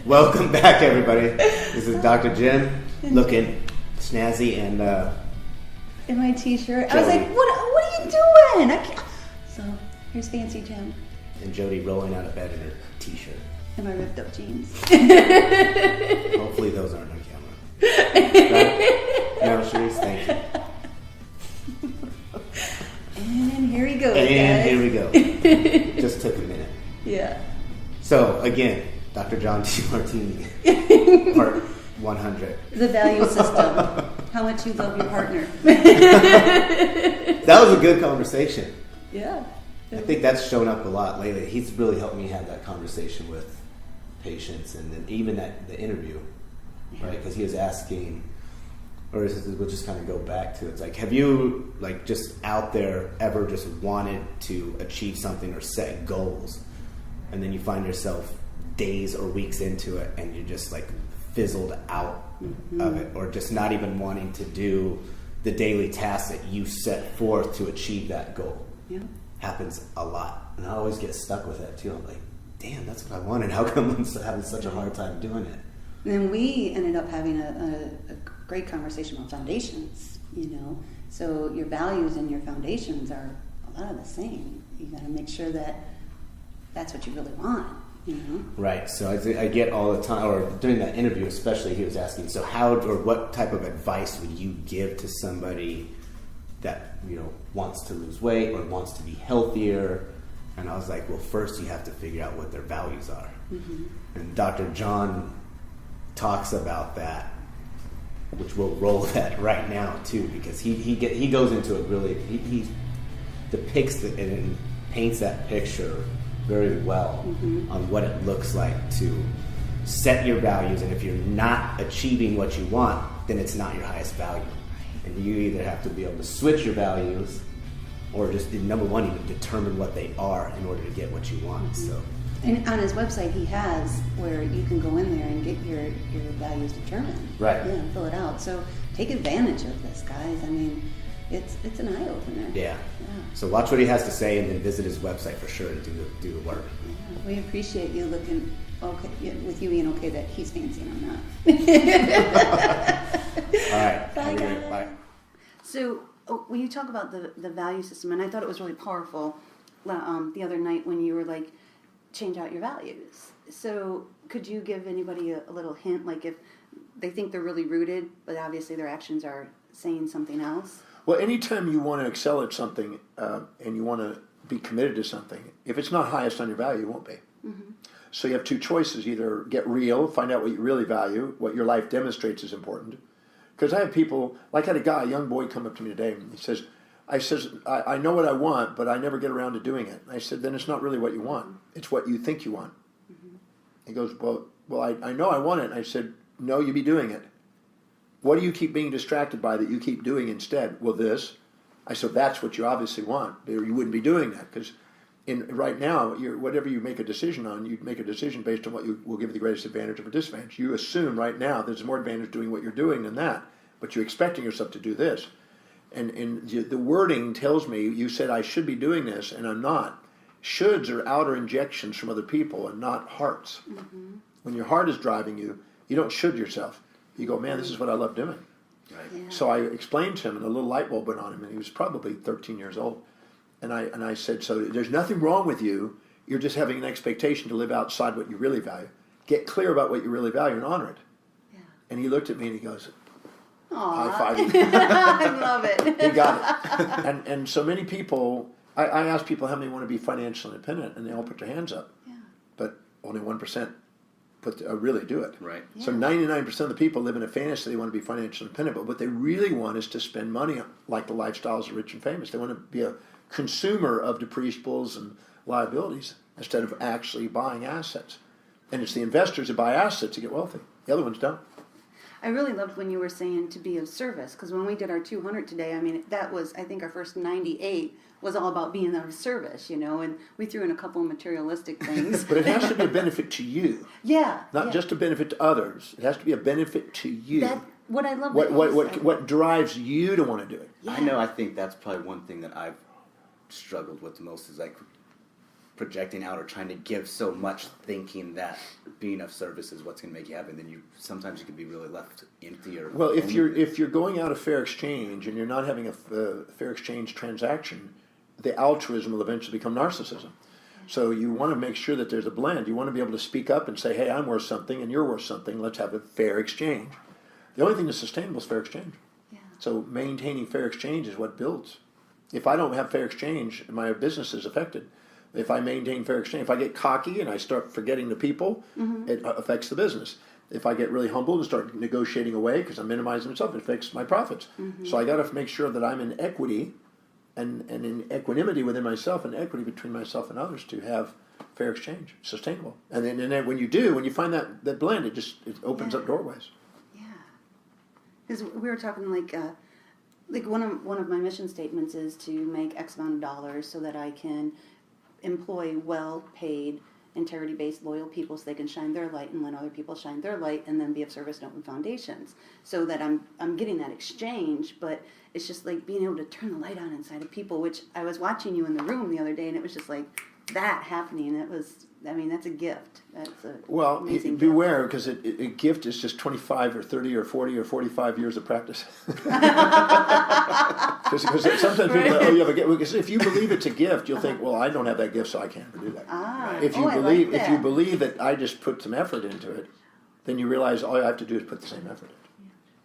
Welcome back, everybody. This is Dr. Jim, looking snazzy and in my t-shirt. Jody. I was like, what are you doing? I can't. So here's Fancy Jim and Jody rolling out of bed in her t-shirt. and my ripped up jeans. Hopefully those aren't on camera. Right? No, Sharice, thank you. And here we go, And guys. here we go. Just took a minute. Yeah. So, again, Dr. John Demartini, part 100. The value system. How much you love your partner. That was a good conversation. Yeah. I think that's shown up a lot lately. He's really helped me have that conversation with patients, and then even the interview, right? Because he was asking, or we'll just kind of go back to it. It's like, have you, like, just out there ever just wanted to achieve something or set goals, and then you find yourself days or weeks into it, and you're just like fizzled out of it, or just not even wanting to do the daily tasks that you set forth to achieve that goal? Yeah. Happens a lot, and I always get stuck with that too. I'm like, damn, that's what I wanted. How come I'm having such a hard time doing it? And then we ended up having a great conversation on foundations, So your values and your foundations are a lot of the same. You got to make sure that that's what you really want, Right. So I get all the time, or during that interview especially, he was asking, so how or what type of advice would you give to somebody that, wants to lose weight or wants to be healthier? And I was like, well, first you have to figure out what their values are. Mm-hmm. And Dr. John talks about that, which we'll roll that right now too, because he goes into it really. He depicts it and paints that picture very well on what it looks like to set your values, and if you're not achieving what you want, then it's not your highest value. And you either have to be able to switch your values, or just, number one, even determine what they are in order to get what you want. So. And on his website, he has where you can go in there and get your values determined. Right. Yeah, and fill it out. So take advantage of this, guys. I mean, it's an eye opener. Yeah. So watch what he has to say, and then visit his website for sure to do the work. Yeah, we appreciate you looking okay with you being okay that he's fancy and I'm not. All right. Bye, guys. Bye. So when you talk about the value system, and I thought it was really powerful the other night when you were like, change out your values. So could you give anybody a little hint, like if they think they're really rooted, but obviously their actions are saying something else? Well, anytime you want to excel at something and you want to be committed to something, if it's not highest on your value, it won't be. Mm-hmm. So you have two choices: either get real, find out what you really value, what your life demonstrates is important. Because I have people, like I had a young boy come up to me today, and he says, I know what I want, but I never get around to doing it. And I said, then it's not really what you want. It's what you think you want. Mm-hmm. He goes, well, I know I want it. And I said, no, you be doing it. What do you keep being distracted by that you keep doing instead? Well, this. I said, that's what you obviously want. Or you wouldn't be doing that. Because right now, whatever you make a decision on, you make a decision based on what you will give you the greatest advantage or disadvantage. You assume right now there's more advantage doing what you're doing than that. But you're expecting yourself to do this. And the wording tells me, you said I should be doing this, and I'm not. Shoulds are outer injections from other people and not hearts. Mm-hmm. When your heart is driving you, you don't should yourself. You go, man, this is what I love doing. Right. Yeah. So I explained to him, and a little light bulb went on him, and he was probably 13 years old. And I said, so there's nothing wrong with you. You're just having an expectation to live outside what you really value. Get clear about what you really value and honor it. Yeah. And he looked at me and he goes, Aww. high five. I love it. He got it. And so many people, I ask people how many want to be financially independent, and they all put their hands up. Yeah. But only 1% really do it. Right. Yeah. So 99% of the people live in a fantasy they want to be financially independent, but what they really want is to spend money like the lifestyles of rich and famous. They want to be a consumer of depreciables and liabilities instead of actually buying assets. And it's the investors that buy assets that get wealthy. The other ones don't. I really loved when you were saying to be of service, because when we did our 200 today, I mean, that was, I think our first 98 was all about being of service, and we threw in a couple of materialistic things. But it has to be a benefit to you. Yeah. Not just a benefit to others. It has to be a benefit to you. What I love. What drives you to want to do it? Yeah. I know. I think that's probably one thing that I've struggled with the most is like projecting out or trying to give so much, thinking that being of service is what's going to make you happy, then sometimes you can be really left empty or Well, if lonely. you're going out of fair exchange and you're not having a fair exchange transaction, the altruism will eventually become narcissism. So you want to make sure that there's a blend. You want to be able to speak up and say, hey, I'm worth something and you're worth something. Let's have a fair exchange. The only thing that's sustainable is fair exchange. Yeah. So maintaining fair exchange is what builds. If I don't have fair exchange, my business is affected. If I maintain fair exchange, if I get cocky and I start forgetting the people, it affects the business. If I get really humble and start negotiating away because I'm minimizing myself, it affects my profits. So I got to make sure that I'm in equity and in equanimity within myself and equity between myself and others to have fair exchange, sustainable. And then when you find that blend, it opens up doorways. Yeah. Because we were talking like one of my mission statements is to make X amount of dollars so that I can employ well-paid, integrity-based, loyal people so they can shine their light and let other people shine their light and then be of service to open foundations. So that I'm getting that exchange, but it's just like being able to turn the light on inside of people, which I was watching you in the room the other day and it was just like that happening. That's a gift. That's a amazing gift. Beware, because a gift is just 25 or 30 or 40 or 45 years of practice. Because sometimes people say, oh, you have a gift. Because if you believe it's a gift, you'll think, well, I don't have that gift, so I can't ever do that. If you believe that I just put some effort into it, then you realize all I have to do is put the same effort in.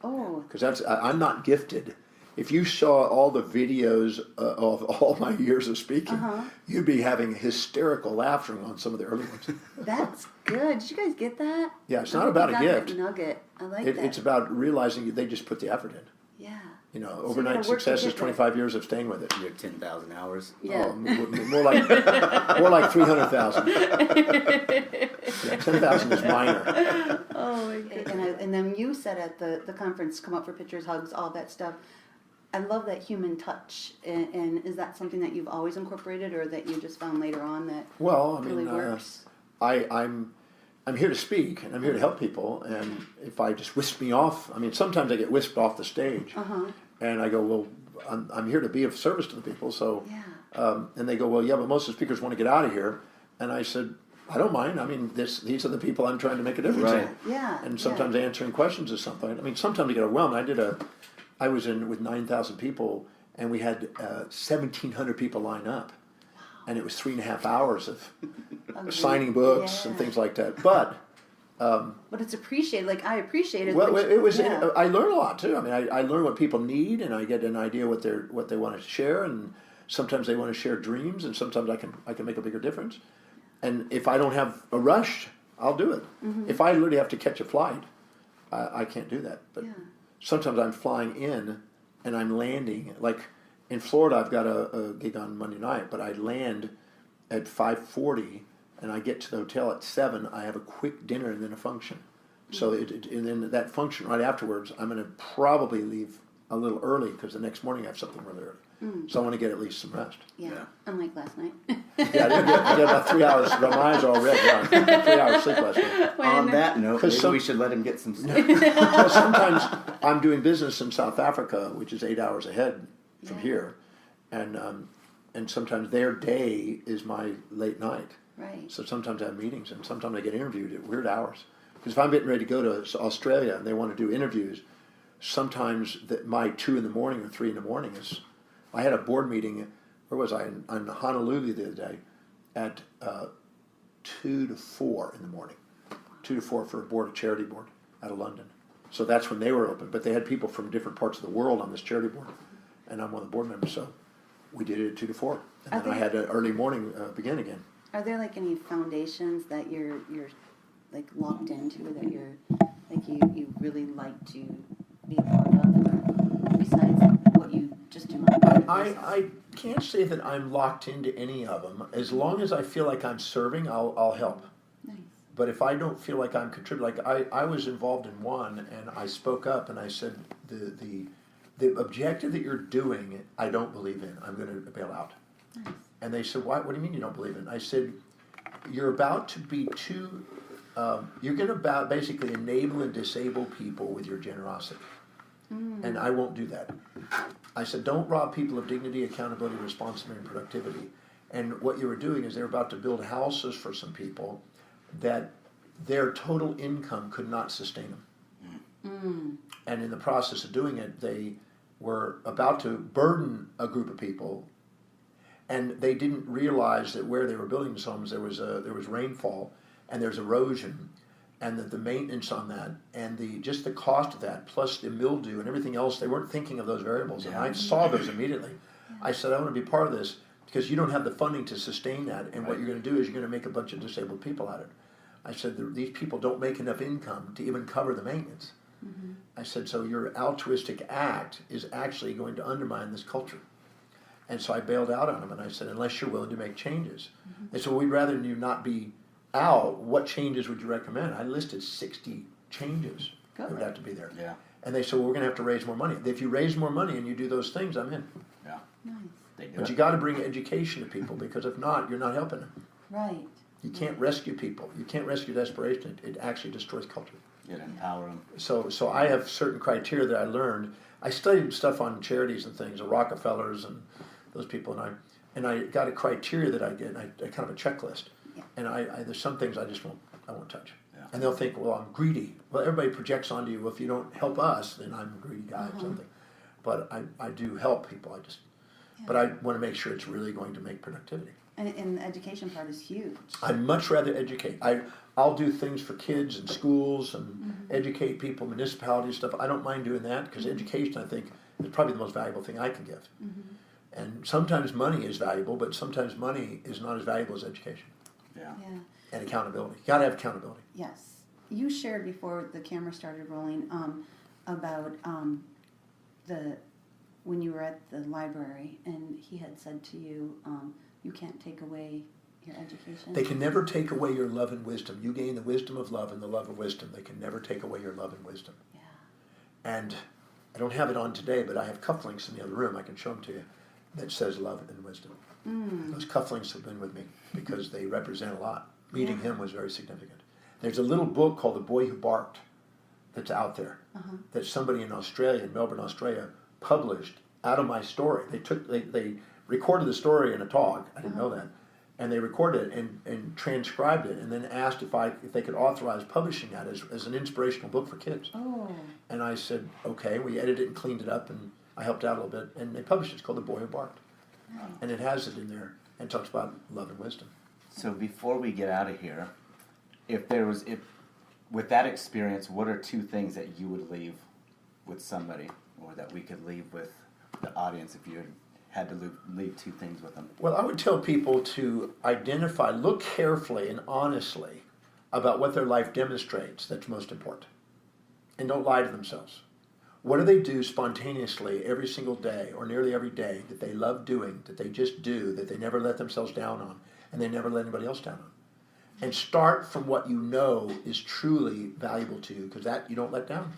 Oh. Because I'm not gifted. If you saw all the videos of all my years of speaking, you'd be having hysterical laughter on some of the early ones. That's good. Did you guys get that? Yeah, it's not about a gift. That nugget. I like that. It's about realizing they just put the effort in. Yeah. Overnight success is 25 years of staying with it. Your 10,000 hours. Yeah. More like 300,000. Yeah, 10,000 is minor. Oh my god. And then you said at the conference, come up for pictures, hugs, all that stuff. I love that human touch. And is that something that you've always incorporated, or that you just found later on that really works? I'm here to speak and I'm here to help people. And if I just whisk me off, sometimes I get whisked off the stage, and I go, well, I'm here to be of service to the people. So, and they go, well, yeah, but most of the speakers want to get out of here. And I said, I don't mind. These are the people I'm trying to make a difference in. Yeah. And sometimes answering questions is something. Sometimes I get overwhelmed. I was in with 9,000 people, and we had 1,700 people line up, and it was 3.5 hours of signing books and things like that. But it's appreciated. Like, I appreciate it. Well, it was. Yeah. I learn a lot too. I learn what people need, and I get an idea what they want to share, and sometimes they want to share dreams, and sometimes I can make a bigger difference. And if I don't have a rush, I'll do it. If I literally have to catch a flight, I can't do that. But sometimes I'm flying in and I'm landing. Like in Florida, I've got a gig on Monday night, but I land at 5:40 and I get to the hotel at 7. I have a quick dinner and then a function. So and then that function right afterwards, I'm going to probably leave a little early because the next morning I have something really early. So I want to get at least some rest. Yeah. Unlike last night. Yeah, I get about 3 hours. My eyes are all red. Yeah, 3 hours sleep last night. On that note, maybe we should let him get some sleep. Because sometimes I'm doing business in South Africa, which is 8 hours ahead from here, and sometimes their day is my late night. Right. So sometimes I have meetings, and sometimes I get interviewed at weird hours. Because if I'm getting ready to go to Australia and they want to do interviews, sometimes my 2 in the morning or 3 in the morning is. I had a board meeting. Where was I? In Honolulu the other day, at 2 to 4 in the morning. 2 to 4 for a charity board out of London. So that's when they were open. But they had people from different parts of the world on this charity board, and I'm one of the board members. So we did it at 2 to 4, and then I had an early morning begin again. Are there like any foundations that you're like locked into, that you're like you really like to be a part of, besides what you just do? I can't say that I'm locked into any of them. As long as I feel like I'm serving, I'll help. Nice. But if I don't feel like I'm contributing, like I was involved in one, and I spoke up and I said the objective that you're doing, I don't believe in. I'm going to bail out. Nice. And they said, what do you mean you don't believe in? I said, you're about to be too. You're going to basically enable and disable people with your generosity. And I won't do that. I said, don't rob people of dignity, accountability, responsibility, and productivity. And what you were doing is they were about to build houses for some people that their total income could not sustain them. And in the process of doing it, they were about to burden a group of people, and they didn't realize that where they were building these homes, there was rainfall, and there's erosion, and that the maintenance on that, and just the cost of that, plus the mildew and everything else, they weren't thinking of those variables. And I saw those immediately. I said, I want to be part of this, because you don't have the funding to sustain that, and what you're going to do is you're going to make a bunch of disabled people out of it. I said, these people don't make enough income to even cover the maintenance. I said, so your altruistic act is actually going to undermine this culture. And so I bailed out on them, and I said, unless you're willing to make changes. They said, well, we'd rather you not be out. What changes would you recommend? I listed 60 changes that would have to be there. Yeah. And they said, well, we're going to have to raise more money. If you raise more money and you do those things, I'm in. Yeah. Nice. They do But it. you got to bring education to people, because if not, you're not helping them. Right. You can't rescue people. You can't rescue desperation. It actually destroys culture. You empower them. So I have certain criteria that I learned. I studied stuff on charities and things, the Rockefellers and those people, and I got a criteria that I did. And I kind of a checklist, and I there's some things I won't touch. Yeah. And they'll think, well, I'm greedy. Well, everybody projects onto you. Well, if you don't help us, then I'm a greedy guy or something. But I do help people. But I want to make sure it's really going to make productivity. And the education part is huge. I'd much rather educate. I'll do things for kids and schools and educate people, municipalities, stuff. I don't mind doing that, because education, I think, is probably the most valuable thing I can give. And sometimes money is valuable, but sometimes money is not as valuable as education. Yeah. Yeah. And accountability. You got to have accountability. Yes. You shared before the camera started rolling about when you were at the library, and he had said to you, you can't take away your education. They can never take away your love and wisdom. You gain the wisdom of love and the love of wisdom. They can never take away your love and wisdom. Yeah. And I don't have it on today, but I have cufflinks in the other room. I can show them to you. That says love and wisdom. Those cufflinks have been with me because they represent a lot. Meeting him was very significant. There's a little book called The Boy Who Barked that's out there that somebody in Australia, in Melbourne, Australia, published out of my story. They recorded the story in a talk. I didn't know that. And they recorded it and transcribed it, and then asked if they could authorize publishing that as an inspirational book for kids. Oh. And I said, okay. We edited it and cleaned it up, and I helped out a little bit. And they published it. It's called The Boy Who Barked. Nice. And it has it in there and talks about love and wisdom. So before we get out of here, with that experience, what are 2 things that you would leave with somebody, or that we could leave with the audience if you had to leave 2 things with them? Well, I would tell people to look carefully and honestly about what their life demonstrates that's most important. And don't lie to themselves. What do they do spontaneously every single day, or nearly every day, that they love doing, that they just do, that they never let themselves down on, and they never let anybody else down on? And start from what you know is truly valuable to you, because that you don't let down.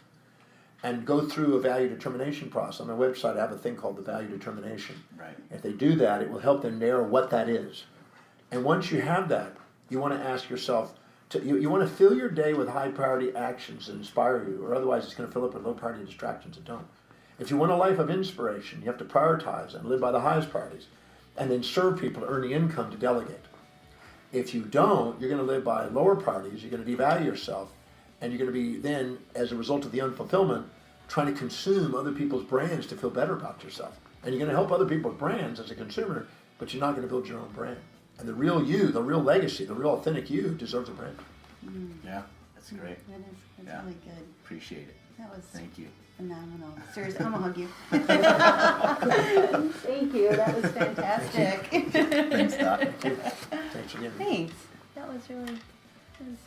And go through a value determination process. On my website, I have a thing called the value determination. Right. If they do that, it will help them narrow what that is. And once you have that, you want to ask yourself, you want to fill your day with high priority actions that inspire you, or otherwise it's going to fill up with low priority distractions that don't. If you want a life of inspiration, you have to prioritize and live by the highest priorities, and then serve people to earn the income to delegate. If you don't, you're going to live by lower priorities, you're going to devalue yourself, and you're going to be then, as a result of the unfulfillment, trying to consume other people's brands to feel better about yourself. And you're going to help other people's brands as a consumer, but you're not going to build your own brand. And the real you, the real legacy, the real authentic you deserves a brand. Yeah, that's great. That's Yeah. really good. Appreciate it. That was Thank you. phenomenal. Seriously, I'm going to hug you. Thank you. That was fantastic. Thanks, Doc. Thanks again. Thanks. That was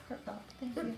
heartfelt. Thank you.